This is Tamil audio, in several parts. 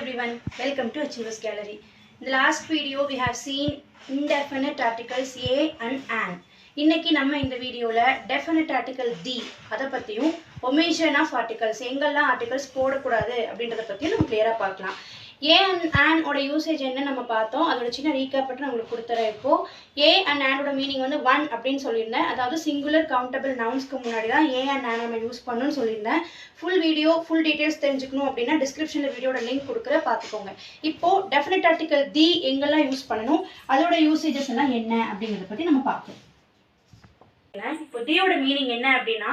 everyone, welcome to Achievers Gallery. In the last video we have seen indefinite articles a and an. இன்னைக்கு நம்ம இந்த வீடியோல definite article the அத பத்தியும் omission of articles எங்கெல்லாம் articles போடக்கூடாது அப்படின்றத பத்தியும் நம்ம கிளியரா பார்க்கலாம். a and an ஓட யூசேஜ் என்ன நம்ம பார்த்தோம். அதோட சின்ன ரீகேப் மட்டும் உங்களுக்கு கொடுத்துறேன். இப்போ a and an ஓட மீனிங் வந்து one அப்படினு சொல்லிருந்தேன். அதாவது சிங்குலர் கவுண்டபிள் நவுன்ஸ்க்கு முன்னாடி தான் a and an நம்ம யூஸ் பண்ணனும்னு சொல்லிருந்தேன். ஃபுல் வீடியோ ஃபுல் டீடைல்ஸ் தெரிஞ்சுக்கணும் அப்படினா டிஸ்கிரிப்ஷன்ல வீடியோட லிங்க் கொடுக்குறேன் பாத்துக்கோங்க. இப்போ டெஃபினிட் ஆர்டிகல் the எங்கெல்லாம் யூஸ் பண்ணனும், அதோட யூசேजेस எல்லாம் என்ன அப்படிங்கறத பத்தி நம்ம பார்ப்போம். இப்போ the ஓட மீனிங் என்ன அப்படினா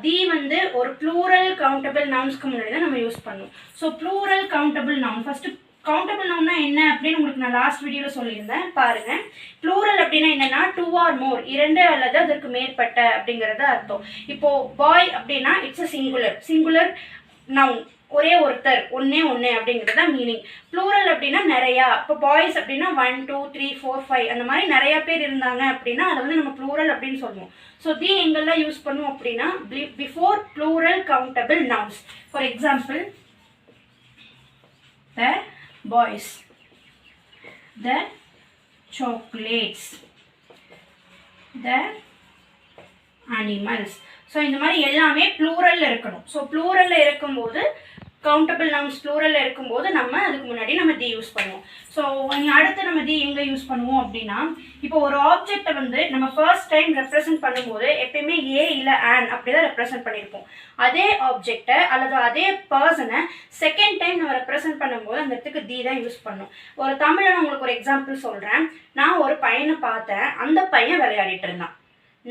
the வந்து ஒரு plural countable nounsக்கு முன்னாடி தான் நம்ம யூஸ் பண்ணோம். So plural countable noun first countable nounனா என்ன அப்படினு உங்களுக்கு நான் லாஸ்ட் வீடியோல சொல்லியிருந்தேன் பாருங்க. plural அப்படினா என்னன்னா two or more இரண்டு அல்லது அதற்கு மேற்பட்ட அப்படிங்கறது அர்த்தம். இப்போ boy அப்படினா இட்ஸ் a singular noun, ஒரே ஒருத்தர் ஒண்ணே அப்படிங்கறது மீனிங். plural அப்படினா நிறைய. இப்போ boys அப்படினா 1 2 3 4 5 அந்த மாதிரி நிறைய பேர் இருந்தாங்க அப்படினா அத வந்து நம்ம plural அப்படினு சொல்லுவோம். So the எங்கெல்லாம் யூஸ் பண்ணுவோம் அப்படினா before plural countable nouns. For example, the boys, the chocolates, the animals. So இந்த மாதிரி எல்லாமே pluralல இருக்கணும். So pluralல இருக்கும்போது countable nouns pluralல இருக்கும்போது நம்ம அதுக்கு முன்னாடி நம்ம the யூஸ் பண்ணுவோம். சோ அடுத்து நம்ம the எங்க யூஸ் பண்ணுவோம் அப்படினா இப்போ ஒரு ஆப்ஜெக்ட்ட வந்து நம்ம ஃபர்ஸ்ட் டைம் ரெப்ரசன்ட் பண்ணும்போது எப்பவுமே a இல்ல an அப்படி தான் ரெப்ரசன்ட் பண்ணிருப்போம். அதே ஆப்ஜெக்ட்ட அல்லது அதே பர்சனை செகண்ட் டைம் நம்ம ரெப்ரசன்ட் பண்ணும்போது அந்த இடத்துக்கு the தான் யூஸ் பண்ணனும். ஒரு தமிழ்ல நான் உங்களுக்கு ஒரு எக்ஸாம்பிள் சொல்றேன். நான் ஒரு பையனை பார்த்தேன், அந்த பையன் விளையாடிட்டு இருந்தான்.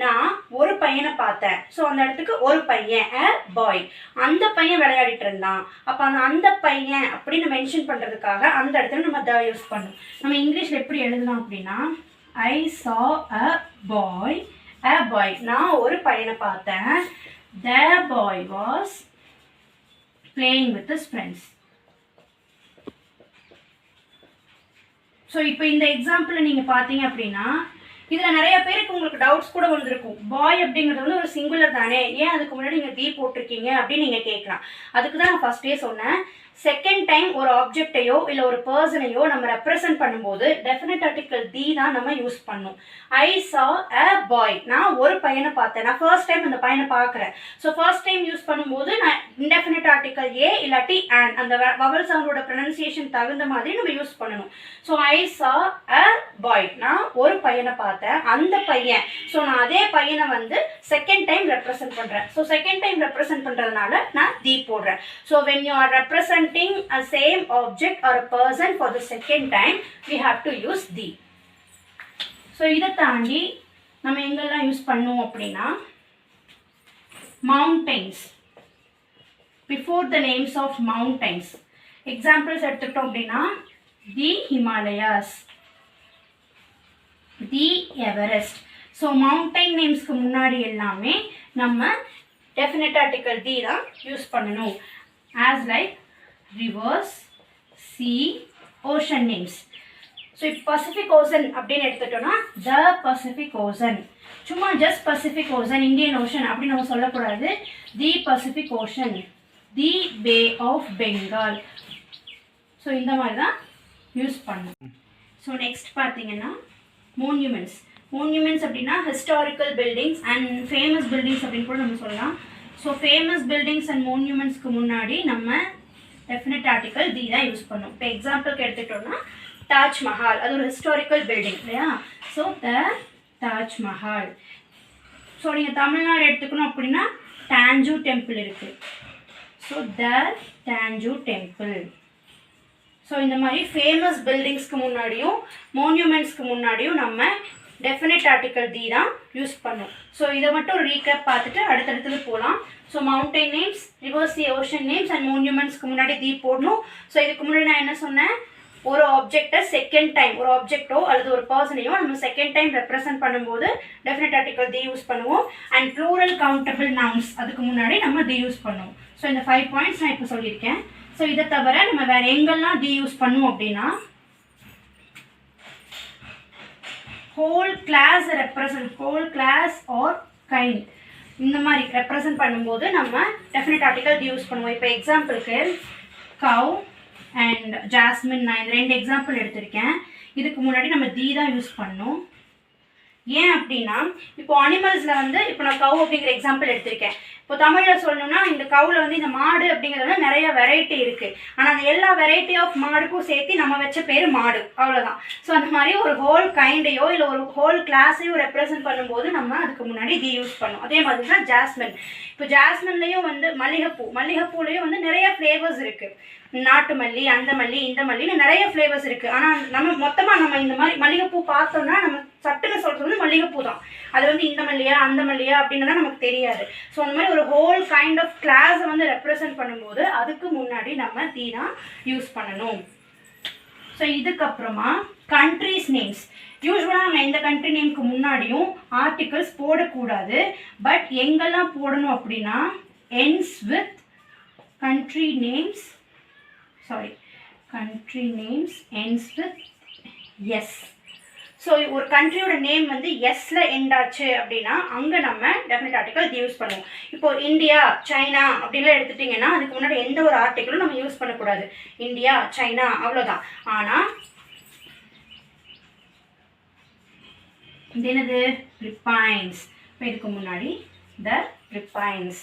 நான் ஒரு பையனை பார்த்தேன். சோ அந்த இடத்துக்கு ஒரு பையன் a boy. அந்த பையன் விளையாடிட்டு இருந்தான். அப்ப அந்த பையன் அப்படினு மென்ஷன் பண்றதுக்காக அந்த இடத்துல நம்ம the யூஸ் பண்ணோம். நம்ம இங்கிலீஷ்ல எப்படி எழுதலாம் அப்படினா I saw a boy. நான் ஒரு பையனை பார்த்தேன். The boy was playing with his friends. So இப்போ இந்த எக்ஸாம்பிள் நீங்க பாத்தீங்க அப்படினா இதுல நிறைய பேருக்கு உங்களுக்கு டவுட்ஸ் கூட வந்திருக்கும். பாய் அப்படிங்கிறது வந்து ஒரு சிங்குலர் தானே, ஏன் அதுக்கு முன்னாடி நீங்க the போட்டிருக்கீங்க அப்படின்னு நீங்க கேட்கலாம். அதுக்கு தான் நான் ஃபர்ஸ்டே சொன்னேன். செகண்ட் டைம் ஒரு ஆப்ஜெக்டையோ இல்ல ஒரு பர்சனையோ நம்ம ரெப்ரசன்ட் பண்ணும்போது டெஃபினிட் ஆர்டிகல் the தான் நம்ம யூஸ் பண்ணணும். I saw a boy. நான் ஒரு பையனை பார்த்தேன். நான் ஃபர்ஸ்ட் டைம் அந்த பையனை பார்க்கறேன். சோ ஃபர்ஸ்ட் டைம் யூஸ் பண்ணும்போது நான் இன்டெஃபினிட் ஆர்டிகல் a இல்லாட்டி an அந்த வவல் சவுண்டோட ப்ரொனன்சியேஷன் தகுந்த மாதிரி நம்ம யூஸ் பண்ணணும். So I saw a boy. நான் ஒரு பையனை பார்த்தேன், அந்த பையன். சோ நான் அதே பையனை வந்து செகண்ட் டைம் ரெப்ரசன்ட் பண்றேன். சோ செகண்ட் டைம் ரெப்ரசன்ட் பண்றதுனால நான் the போடுறேன். So when you are representing a same object or a person for the second time, we have to use the. So இத தாண்டி நம்ம எங்கெல்லாம் யூஸ் பண்ணுவோம் அப்படினா mountains, before the names of mountains. Examples எடுத்துட்டோம் அப்படினா the Himalayas, the Everest. So mountain namesக்கு முன்னாடி எல்லாமே நம்ம definite article the தான் யூஸ் பண்ணனும். As like rivers, sea, ocean names. So Pacific Ocean அப்படினு எடுத்துட்டோம்னா the Pacific Ocean. சும்மா just Pacific Ocean, Indian Ocean அப்படி நம்ம சொல்லக்கூடாது. the Pacific Ocean, the Bay of Bengal. So இந்த மாதிரி தான் யூஸ் பண்ணணும். So next பாத்தீங்கன்னா monuments. Monuments அப்படினா historical buildings and famous buildings அப்படினு கூட நம்ம சொல்லலாம். So famous buildings and monumentsக்கு முன்னாடி நம்ம definite article the தான் யூஸ் பண்ணோம். இப்போ எக்ஸாம்பிளுக்கு எடுத்துட்டோம்னா தாஜ் மஹால், அது ஒரு ஹிஸ்டாரிக்கல் பில்டிங் இல்லையா. So the Taj Mahal. So நீங்கள் தமிழ்நாடு எடுத்துக்கணும் அப்படின்னா டாஞ்சூ டெம்பிள் இருக்கு. So the Tanjore temple. So இந்த மாதிரி ஃபேமஸ் பில்டிங்ஸ்க்கு முன்னாடியும் மோன்யூமெண்ட்ஸ்க்கு முன்னாடியும் நம்ம டெஃபினிட் ஆர்டிகல் the தான் யூஸ் பண்ணோம். ஸோ இதை மட்டும் ரீகேப் பார்த்துட்டு அடுத்தடுத்தது போகலாம். So mountain names, rivers, ocean names and மோன்யூமெண்ட்ஸ்க்கு முன்னாடி the போடணும். ஸோ இதுக்கு முன்னாடி நான் என்ன சொன்னேன், ஒரு ஆப்ஜெக்டை செகண்ட் டைம் ஒரு ஆப்ஜெக்டோ அல்லது ஒரு பர்சனையோ நம்ம செகண்ட் டைம் ரெப்ரசன்ட் பண்ணும்போது டெஃபினிட் ஆர்டிகல் the யூஸ் பண்ணுவோம். அண்ட் ப்ளூரல் கவுண்டபிள் நவுன்ஸ் அதுக்கு முன்னாடி நம்ம the யூஸ் பண்ணுவோம். ஸோ இந்த 5 பாயிண்ட்ஸ் நான் இப்போ சொல்லியிருக்கேன். ஸோ இதை தவிர நம்ம வேற எங்கெல்லாம் the யூஸ் பண்ணுவோம் அப்படின்னா whole class or kind இந்த மாதிரி ரெப்ரசன்ட் பண்ணும்போது நம்ம டெஃபினிட் ஆர்டிகல் யூஸ் பண்ணுவோம். இப்போ எக்ஸாம்பிளுக்கு cow, அண்ட் ஜாஸ்மின். நான் இந்த 2 எக்ஸாம்பிள் எடுத்திருக்கேன். இதுக்கு முன்னாடி நம்ம தி தான் யூஸ் பண்ணோம். ஏன் அப்படின்னா இப்போ அனிமல்ஸில் வந்து இப்போ நான் கவு அப்படிங்கிற எக்ஸாம்பிள் எடுத்திருக்கேன். இப்போ தமிழில் சொல்லணும்னா இந்த கவுவில் வந்து இந்த மாடு அப்படிங்கிறது நிறைய வெரைட்டி இருக்குது. ஆனால் அந்த எல்லா வெரைட்டி ஆஃப் மாடுக்கும் சேர்த்து நம்ம வச்ச பேர் மாடு, அவ்வளோதான். ஸோ அந்த மாதிரி ஒரு ஹோல் கைண்டையோ இல்லை ஒரு ஹோல் கிளாஸையோ ரெப்ரசென்ட் பண்ணும்போது நம்ம அதுக்கு முன்னாடி தி யூஸ் பண்ணோம். அதே மாதிரி தான் ஜாஸ்மின். இப்போ ஜாஸ்மின்லேயும் வந்து மல்லிகைப்பூலேயும் வந்து நிறைய ஃப்ளேவர்ஸ் இருக்குது. நாட்டு மல்லி, அந்த மல்லி, இந்த மல்லின்னு நிறைய ஃப்ளேவர்ஸ் இருக்குது. ஆனால் நம்ம மொத்தமாக நம்ம இந்த மாதிரி மல்லிகைப்பூ பார்த்தோம்னா நம்ம சட்டுன்னு சொல்கிறது வந்து மல்லிகைப்பூ தான். அது வந்து இந்த மல்லியா அந்த மல்லியா அப்படின்னா நமக்கு தெரியாது. ஸோ அந்த மாதிரி ஒரு ஹோல் கைண்ட் ஆஃப் கிளாஸை வந்து ரெப்ரசென்ட் பண்ணும்போது அதுக்கு முன்னாடி நம்ம தி தான் யூஸ் பண்ணணும். ஸோ இதுக்கப்புறமா கண்ட்ரிஸ் நேம்ஸ். யூஸ்வலாக நம்ம எந்த கண்ட்ரி நேம்க்கு முன்னாடியும் ஆர்டிகல்ஸ் போடக்கூடாது. பட் எங்கெல்லாம் போடணும் அப்படின்னா ends with country names ends with yes. So ஒரு கண்ட்ரியோட நேம் வந்து எஸ்ல எண்ட் ஆச்சு அப்படின்னா அங்கே நம்ம டெஃபினட் ஆர்டிகல் யூஸ் பண்ணுவோம். இப்போ இந்தியா, சைனா அப்படின்லாம் எடுத்துட்டிங்கன்னா அதுக்கு முன்னாடி எந்த ஒரு ஆர்டிகளும் நம்ம யூஸ் பண்ணக்கூடாது. இந்தியா, சைனா அவ்வளோதான். ஆனால் இது என்னது? பிலிப்பைன்ஸ். இப்போ இதுக்கு முன்னாடி த பிலிப்பைன்ஸ்.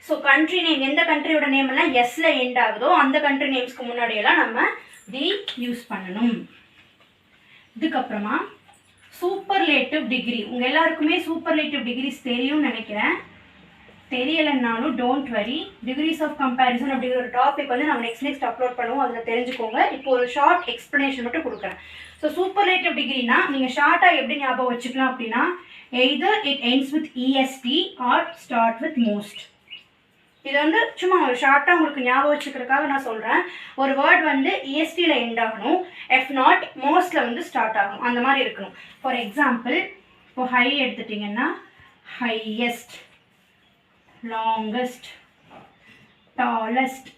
ஸோ கண்ட்ரி நேம், எந்த கண்ட்ரியோட நேம் எல்லாம் எஸ்ல எண்ட் ஆகுதோ அந்த கண்ட்ரி நேம்ஸ்க்கு முன்னாடியெல்லாம் நம்ம தி யூஸ் பண்ணணும். இதுக்கப்புறமா சூப்பர்லேட்டிவ் டிகிரி. உங்கள் எல்லாருக்குமே சூப்பர்லேட்டிவ் டிகிரிஸ் தெரியும்னு நினைக்கிறேன். தெரியலைன்னாலும் don't worry. Degrees of comparison அப்படிங்கிற ஒரு டாபிக் வந்து நம்ம நெக்ஸ்ட் அப்லோட் பண்ணுவோம், அதில் தெரிஞ்சுக்கோங்க. இப்போ ஒரு ஷார்ட் எக்ஸ்ப்ளனேஷன் மட்டும் கொடுக்குறேன். ஸோ சூப்பர்லேட்டிவ் டிகிரினா நீங்கள் ஷார்ட்டாக எப்படி ஞாபகம் வச்சுக்கலாம் அப்படின்னா either it ends with est or start with most. இது வந்து சும்மா ஒரு ஷார்ட்டாக உங்களுக்கு ஞாபகம் வச்சுக்கிறதுக்காக நான் சொல்கிறேன். ஒரு வேர்ட் வந்து இஎஸ்டியில் எண்ட் ஆகணும், எஃப் நாட் மோஸ்ட்டில் வந்து ஸ்டார்ட் ஆகணும், அந்த மாதிரி இருக்கணும். ஃபார் எக்ஸாம்பிள் இப்போ ஹை எடுத்துட்டிங்கன்னா ஹையஸ்ட், லாங்கஸ்ட், டாலஸ்ட்.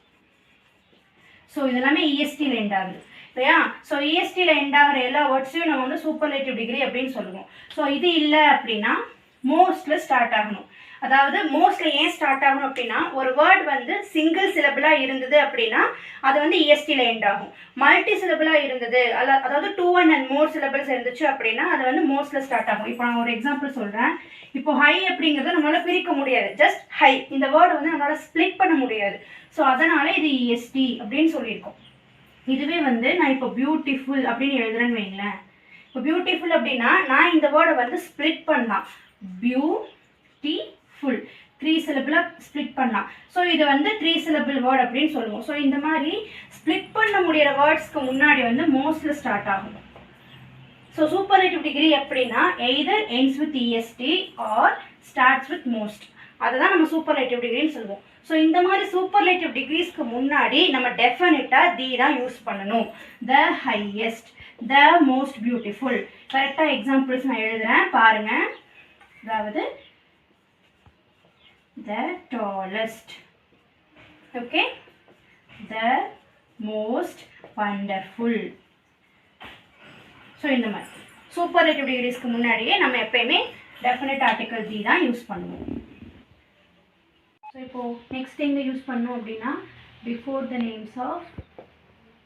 ஸோ இதெல்லாமே இஎஸ்டியில் எண்ட் ஆகுது இல்லையா? ஸோ இஎஸ்டியில் எண்ட் ஆகிற எல்லா வேர்ட்ஸையும் நம்ம வந்து சூப்பர்லேட்டிவ் டிகிரி அப்படின்னு சொல்லுவோம். ஸோ இது இல்லை அப்படின்னா மோஸ்ட்டில் ஸ்டார்ட் ஆகணும். அதாவது மோஸ்ட்ல ஏன் ஸ்டார்ட் ஆகணும் அப்படின்னா ஒரு வேர்ட் வந்து சிங்கிள் சிலபிளாக இருந்தது அப்படின்னா அது வந்து இஎஸ்டியில் எண்ட் ஆகும். மல்டி சிலபிளாக இருந்தது அதாவது 2 and more சிலபிள்ஸ் இருந்துச்சு அப்படின்னா அது வந்து மோஸ்ட்ல ஸ்டார்ட் ஆகும். இப்போ நான் ஒரு எக்ஸாம்பிள் சொல்கிறேன். இப்போ ஹை அப்படிங்கிறத நம்மளால் பிரிக்க முடியாது, ஜஸ்ட் ஹை. இந்த வேர்டு வந்து நம்மளால் ஸ்ப்ளிட் பண்ண முடியாது. ஸோ அதனால இது இஎஸ்டி அப்படின்னு சொல்லியிருக்கோம். இதுவே வந்து நான் இப்போ பியூட்டிஃபுல் அப்படின்னு எழுதுறேன்னு வைங்களேன். இப்போ பியூட்டிஃபுல் அப்படின்னா நான் இந்த வேர்டை வந்து ஸ்ப்ளிட் பண்ணலாம். பியூட்டிஃபுல் 3 சிலபிளாக ஸ்ப்ளிட் பண்ணலாம். ஸோ இது வந்து 3 சிலபிள் வேர்ட் அப்படின்னு சொல்லுவோம். ஸோ இந்த மாதிரி ஸ்ப்ளிட் பண்ண முடிகிற வேர்ட்ஸ்க்கு முன்னாடி வந்து மோஸ்ட்ல ஸ்டார்ட் ஆகும். ஸோ சூப்பர்லேட்டிவ் டிகிரி எப்படின்னா either ends with est or starts with most. அதுதான் நம்ம சூப்பர்லேட்டிவ் டிகிரின்னு சொல்லுவோம். ஸோ இந்த மாதிரி சூப்பர்லேட்டிவ் டிகிரிஸ்க்கு முன்னாடி நம்ம டெஃபினட்டாக தி தான் யூஸ் பண்ணணும். The highest, the most beautiful. கரெக்டாக எக்ஸாம்பிள்ஸ் நான் எழுதுகிறேன் பாருங்கள். அதாவது the tallest, okay, the most wonderful. So இந்த மாதிரி சூப்பர்லேட்டிவ் டிகிரிஸ்க்கு முன்னாடியே நம்ம எப்பயுமே டெஃபினட் ஆர்டிகல் தி தான் யூஸ் பண்ணுவோம். ஸோ இப்போது நெக்ஸ்ட் எங்கே யூஸ் பண்ணோம் அப்படின்னா before the names of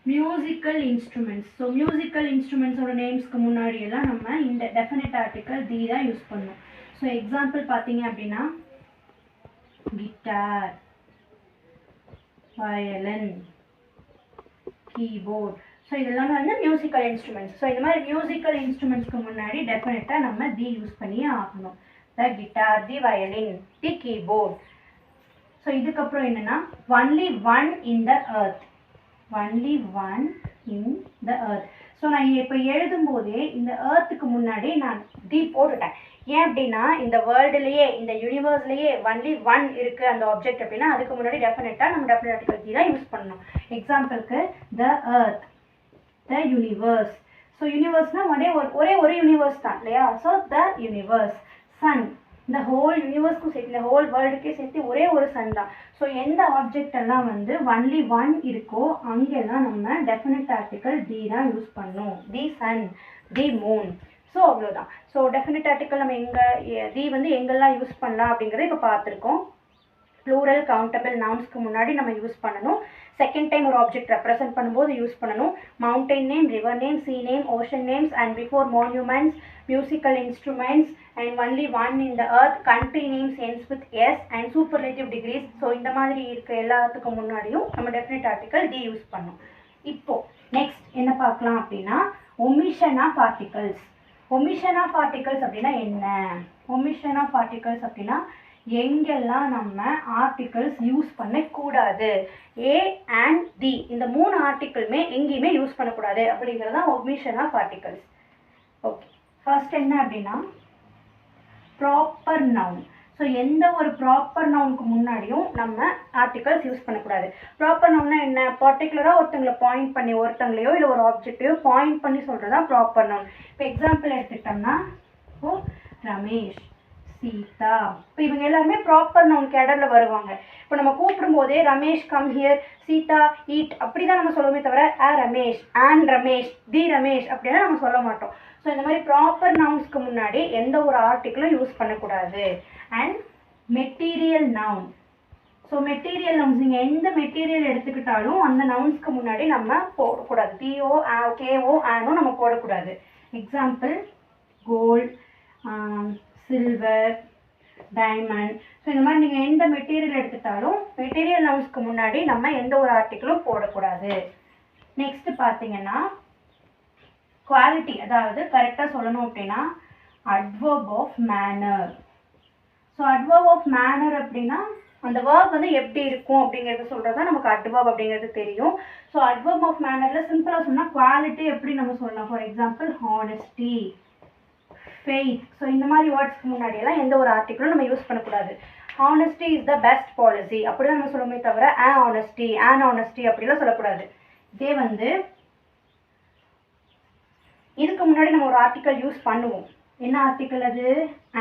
musical instruments. So musical இன்ஸ்ட்ருமெண்ட்ஸோட நேம்ஸ்க்கு முன்னாடியெல்லாம் நம்ம இந்த டெஃபினட் ஆர்டிகல் தி தான் யூஸ் பண்ணோம். ஸோ எக்ஸாம்பிள் பார்த்தீங்க அப்படின்னா guitar, violin, keyboard. ஸோ இதெல்லாமே வந்து மியூசிக்கல் இன்ஸ்ட்ருமெண்ட்ஸ். ஸோ இந்த மாதிரி மியூசிக்கல் இன்ஸ்ட்ருமெண்ட்ஸ்க்கு முன்னாடி டெஃபினட்டாக நம்ம தி யூஸ் பண்ணியே ஆகணும். த கிட்டார், தி வயலின், தி கீபோர்ட். ஸோ இதுக்கப்புறம் என்னென்னா only one in the earth. Only one in the earth. So நான் இப்போ எழுதும்போதே இந்த எர்த்துக்கு முன்னாடி நான் தி போட்டுட்டேன். ஏன் அப்படின்னா இந்த வேர்ல்டுலேயே இந்த யூனிவர்ஸ்லேயே ஒன்லி ஒன் இருக்குது அந்த ஆப்ஜெக்ட் அப்படின்னா அதுக்கு முன்னாடி டெஃபினட்டாக நம்ம டெஃபினட் ஆர்டிகல் தி தான் யூஸ் பண்ணணும். எக்ஸாம்பிளுக்கு the earth, the universe. So யூனிவர்ஸ்னால் ஒரே ஒரு யூனிவர்ஸ் தான் இல்லையா? So the universe. சன், இந்த ஹோல் யூனிவர்ஸ்க்கும் சேர்த்து இந்த ஹோல் வேர்ல்டுக்கே சேர்த்து ஒரே ஒரு சன் தான். ஸோ எந்த ஆப்ஜெக்ட் எல்லாம் வந்து ஒன்லி ஒன் இருக்கோ அங்கெல்லாம் நம்ம டெஃபினட் ஆர்டிகல் தி தான் யூஸ் பண்ணணும். தி சன், தி மூன். ஸோ அவ்வளோதான். ஸோ டெஃபினட் ஆர்டிக்கல் நம்ம தி வந்து எங்கெல்லாம் யூஸ் பண்ணலாம் அப்படிங்கிறத இப்போ பார்த்துருக்கோம். ப்ளூரல் கவுண்டபிள் நவுன்ஸ்க்கு முன்னாடி நம்ம யூஸ் பண்ணணும். செகண்ட் டைம் ஒரு ஆப்ஜெக்ட் ரெப்ரசென்ட் பண்ணும்போது யூஸ் பண்ணணும். Mountain name, river name, sea name, ocean names and before monuments, musical instruments and only one in the earth, country names ends with s and superlative degrees. So இந்த மாதிரி இருக்க எல்லாத்துக்கும் முன்னாடியும் நம்ம டெஃபினட் ஆர்டிக்கல் தி யூஸ் பண்ணோம். இப்போ நெக்ஸ்ட் என்ன பார்க்கலாம் அப்படின்னா omission of articles. omission of articles அப்படின்னா என்ன? omission of articles அப்படின்னா எங்கெல்லாம் நம்ம ஆர்டிகல்ஸ் யூஸ் பண்ணக்கூடாது, ஏ அண்ட் தி இந்த 3 ஆர்டிக்கிளுமே எங்கேயுமே யூஸ் பண்ணக்கூடாது அப்படிங்கிறது தான் omission of articles. Okay, first என்ன அப்படின்னா ப்ராப்பர் நவுன். ஸோ எந்த ஒரு ப்ராப்பர் நவுனுக்கு முன்னாடியும் நம்ம ஆர்டிகல்ஸ் யூஸ் பண்ணக்கூடாது. ப்ராப்பர் நவுன்னா என்ன? பர்டிகுலராக ஒருத்தங்களை பாயிண்ட் பண்ணி, ஒருத்தங்களையோ இல்லை ஒரு ஆப்ஜெக்டையோ பாயிண்ட் பண்ணி சொல்கிறது தான் ப்ராப்பர் நவுன். இப்போ எக்ஸாம்பிள் எடுத்துக்கிட்டோம்னா இப்போ ரமேஷ், சீதா, இப்போ இவங்க எல்லாருமே ப்ராப்பர் நவுன் கேடரில் வருவாங்க. இப்போ நம்ம கூப்பிடும் போதே Ramesh come here, Sita eat அப்படி தான் நம்ம சொல்லுவோமே தவிர ரமேஷ், அண்ட் ரமேஷ், தி ரமேஷ் அப்படின்னா நம்ம சொல்ல மாட்டோம். ஸோ இந்த மாதிரி ப்ராப்பர் நவுன்ஸ்க்கு முன்னாடி எந்த ஒரு ஆர்டிக்கிளும் யூஸ் பண்ணக்கூடாது. And material noun. So material nouns நீங்கள் எந்த மெட்டீரியல் எடுத்துக்கிட்டாலும் அந்த நவுன்ஸ்க்கு முன்னாடி நம்ம போடக்கூடாது. டிஓ கேஓ ஆனும் நம்ம போடக்கூடாது. Example gold, silver, diamond. So இந்த மாதிரி நீங்கள் எந்த மெட்டீரியல் எடுத்துட்டாலும் மெட்டீரியல் நவுன்ஸ்க்கு முன்னாடி நம்ம எந்த ஒரு ஆர்டிக்கிளும் போடக்கூடாது. நெக்ஸ்ட் பார்த்தீங்கன்னா குவாலிட்டி, அதாவது கரெக்டாக சொல்லணும் அப்படின்னா adverb of manner. So adverb of manner அப்படின்னா அந்த வேர்ப் வந்து எப்படி இருக்கும் அப்படிங்கிறத சொல்கிறது தான் நமக்கு அட்வர்ப் அப்படிங்கிறது தெரியும். ஸோ அட்வர்ப் ஆஃப் மேனரில் சிம்பிளாக சொன்னால் குவாலிட்டி எப்படி நம்ம சொல்லலாம். For example honesty, faith. So இந்த மாதிரி வேர்ட்ஸ்க்கு முன்னாடியெல்லாம் எந்த ஒரு ஆர்டிக்கிளும் நம்ம யூஸ் பண்ணக்கூடாது. Honesty is the best policy அப்படி தான் நம்ம சொல்லுமே தவிர ஆனஸ்டி, ஆனஸ்டி அப்படிலாம் சொல்லக்கூடாது. இதே வந்து இதுக்கு முன்னாடி நம்ம ஒரு ஆர்டிக்கல் யூஸ் பண்ணுவோம். என்ன ஆர்டிக்கல் அது?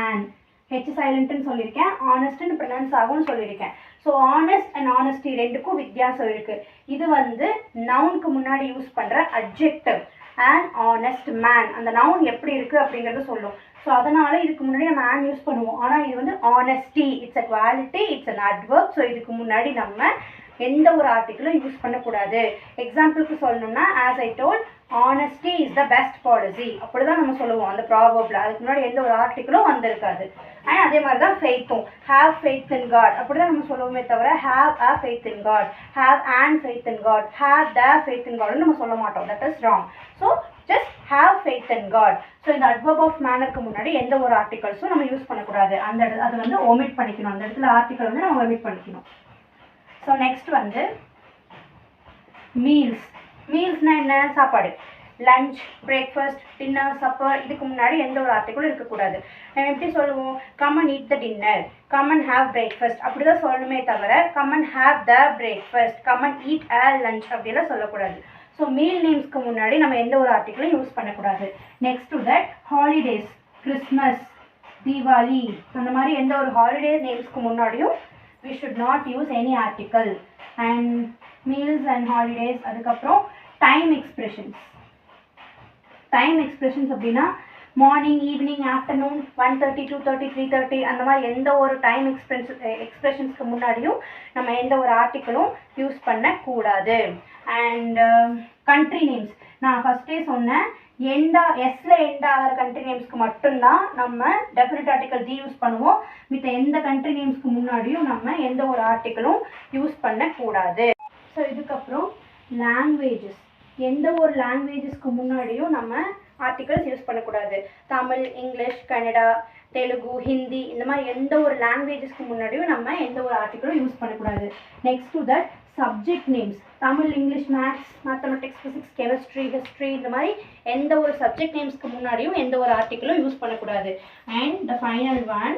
அண்ட் ஹெச் சைலண்ட்னு சொல்லியிருக்கேன், ஆனஸ்ட்னு ப்ரொனவுன்ஸ் ஆகும்னு சொல்லியிருக்கேன். ஸோ ஆனஸ்ட் அண்ட் ஆனஸ்டி ரெண்டுக்கும் வித்தியாசம் இருக்குது. இது வந்து நவுனுக்கு முன்னாடி யூஸ் பண்ணுற அட்ஜெக்டிவ். அண்ட் ஆனஸ்ட் மேன், அந்த நவுன் எப்படி இருக்குது அப்படிங்கிறத சொல்லும். ஸோ அதனால் இதுக்கு முன்னாடி நம்ம ஆன் யூஸ் பண்ணுவோம். ஆனால் இது வந்து honesty, it's a quality, it's an adverb. So இதுக்கு முன்னாடி நம்ம எந்த ஒரு ஆர்டிக்கிளும் யூஸ் பண்ணக்கூடாது. எக்ஸாம்பிளுக்கு சொல்லணும்னா as I told honesty is the best policy அப்படி தான் நம்ம சொல்லுவோம் அந்த ப்ராவர்பில். அதுக்கு முன்னாடி எந்த ஒரு ஆர்டிக்கிளும் வந்திருக்காது. அண்ட் அதே மாதிரி தான் ஃபெய்த்தும், ஹேவ் ஃபெய்த் இன் காட் அப்படி தான் நம்ம சொல்லுவோமே தவிர have a faith in God, have an faith in God, have the faith in காட்னு நம்ம சொல்ல மாட்டோம். That is wrong. So just have faith in God. So இந்த அட்வர்ப் ஆஃப் மேனருக்கு முன்னாடி எந்த ஒரு ஆர்டிகல்ஸும் நம்ம யூஸ் பண்ணக்கூடாது. அந்த அது வந்து ஒமிட் பண்ணிக்கணும். அந்த இடத்துல ஆர்டிக்கல் வந்து நம்ம ஒமிட் பண்ணிக்கணும். ஸோ நெக்ஸ்ட் வந்து மீல்ஸ். மீல்ஸ்னால் என்ன? சாப்பாடு. லஞ்ச், பிரேக்ஃபாஸ்ட், டின்னர், சப்பர் இதுக்கு முன்னாடி எந்த ஒரு ஆர்டிக்கிளும் இருக்கக்கூடாது. நம்ம எப்படி சொல்லுவோம்? Come and eat the dinner, come and have breakfast அப்படி தான் சொல்லணுமே தவிர come and have the breakfast, come and eat a lunch அப்படிலாம் சொல்லக்கூடாது. ஸோ மீல் நேம்ஸ்க்கு முன்னாடி நம்ம எந்த ஒரு ஆர்டிக்கிளும் யூஸ் பண்ணக்கூடாது. Next to that holidays, Christmas, Deepavali அந்த மாதிரி எந்த ஒரு ஹாலிடே நேம்ஸ்க்கு முன்னாடியும் we should not use any article. And meals and holidays. அதுக்கப்புறம் டைம் எக்ஸ்பிரஷன்ஸ். டைம் எக்ஸ்பிரஷன்ஸ் அப்படின்னா மார்னிங், ஈவினிங், ஆஃப்டர்நூன், 1:30, 2:30, 3:30 அந்த மாதிரி எந்த ஒரு டைம் எக்ஸ்பிரஷன்ஸ்க்கு முன்னாடியும் நம்ம எந்த ஒரு ஆர்டிக்கிளும் யூஸ் பண்ணக்கூடாது. அண்ட் கண்ட்ரி நேம்ஸ் நான் ஃபஸ்ட்டே சொன்னேன், எஸ்ல எண்ட் ஆகிற கண்ட்ரி நேம்ஸ்க்கு மட்டும்தான் நம்ம டெஃபினட் ஆர்டிக்கல் தி யூஸ் பண்ணுவோம். மித்த எந்த கண்ட்ரி நேம்ஸ்க்கு முன்னாடியும் நம்ம எந்த ஒரு ஆர்டிக்கிளும் யூஸ் பண்ணக்கூடாது. ஸோ இதுக்கப்புறம் லாங்குவேஜஸ். எந்த ஒரு லாங்குவேஜஸ்க்கு முன்னாடியும் நம்ம ஆர்டிகல்ஸ் யூஸ் பண்ணக்கூடாது. தமிழ், இங்கிலீஷ், கன்னடா, தெலுங்கு, ஹிந்தி இந்த மாதிரி எந்த ஒரு லாங்குவேஜஸ்க்கு முன்னாடியும் நம்ம எந்த ஒரு ஆர்டிக்கிளும் யூஸ் பண்ணக்கூடாது. Next to that subject names. Tamil, English, maths, mathematics, physics, chemistry, history இந்த மாதிரி எந்த ஒரு சப்ஜெக்ட் நேம்ஸ்க்கு முன்னாடியும் எந்த ஒரு ஆர்டிக்கிளும் யூஸ் பண்ணக்கூடாது. And the final one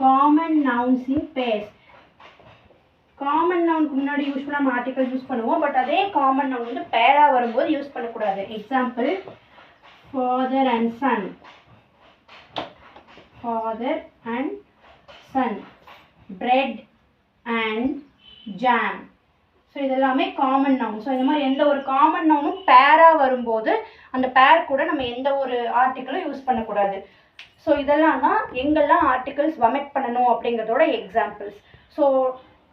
common nouns in pairs. Common நவுனுக்கு முன்னாடி யூஸ்ஃபுல்லாக நம்ம ஆர்டிக்கல் யூஸ் பண்ணுவோம். பட் அதே காமன் நவுன் வந்து பேராக வரும்போது யூஸ் பண்ணக்கூடாது. Example father and son, father and son, bread and jam. So இதெல்லாமே காமன் நவுன். ஸோ இந்த மாதிரி எந்த ஒரு காமன் நவுனும் பேராக வரும்போது அந்த பேர் கூட நம்ம எந்த ஒரு ஆர்டிக்கிளும் யூஸ் பண்ணக்கூடாது. ஸோ இதெல்லாம் தான் எங்கெல்லாம் ஆர்டிகல்ஸ் வமிட் பண்ணணும் அப்படிங்கிறதோட examples. So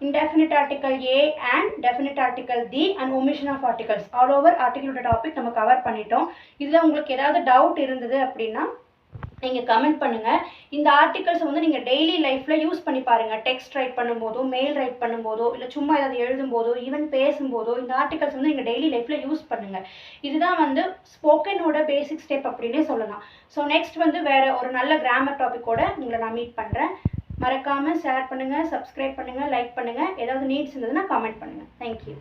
indefinite article A and definite article the and omission of articles all over article topic நம்ம கவர் பண்ணிட்டோம். இதில் உங்களுக்கு ஏதாவது டவுட் இருந்தது அப்படின்னா நீங்கள் கமெண்ட் பண்ணுங்கள். இந்த ஆர்டிகல்ஸ் வந்து நீங்கள் டெய்லி லைஃப்பில் யூஸ் பண்ணி பாருங்கள். டெக்ஸ்ட் ரைட் பண்ணும்போதோ, மெயில் ரைட் பண்ணும்போதோ, இல்லை சும்மா ஏதாவது எழுதும்போதோ, ஈவன் பேசும்போதோ இந்த ஆர்டிகல்ஸ் வந்து நீங்கள் டெய்லி லைஃப்பில் யூஸ் பண்ணுங்கள். இதுதான் வந்து ஸ்போக்கனோட பேசிக் ஸ்டெப் அப்படின்னே சொல்லலாம். ஸோ நெக்ஸ்ட் வந்து வேறு ஒரு நல்ல கிராமர் டாப்பிக்கோட உங்களை நான் மீட் பண்ணுறேன். மறக்காமல் ஷேர் பண்ணுங்கள், சப்ஸ்கிரைப் பண்ணுங்கள், லைக் பண்ணுங்கள். ஏதாவது நீட்ஸ் இருந்ததுன்னா கமெண்ட் பண்ணுங்கள். தேங்க்யூ.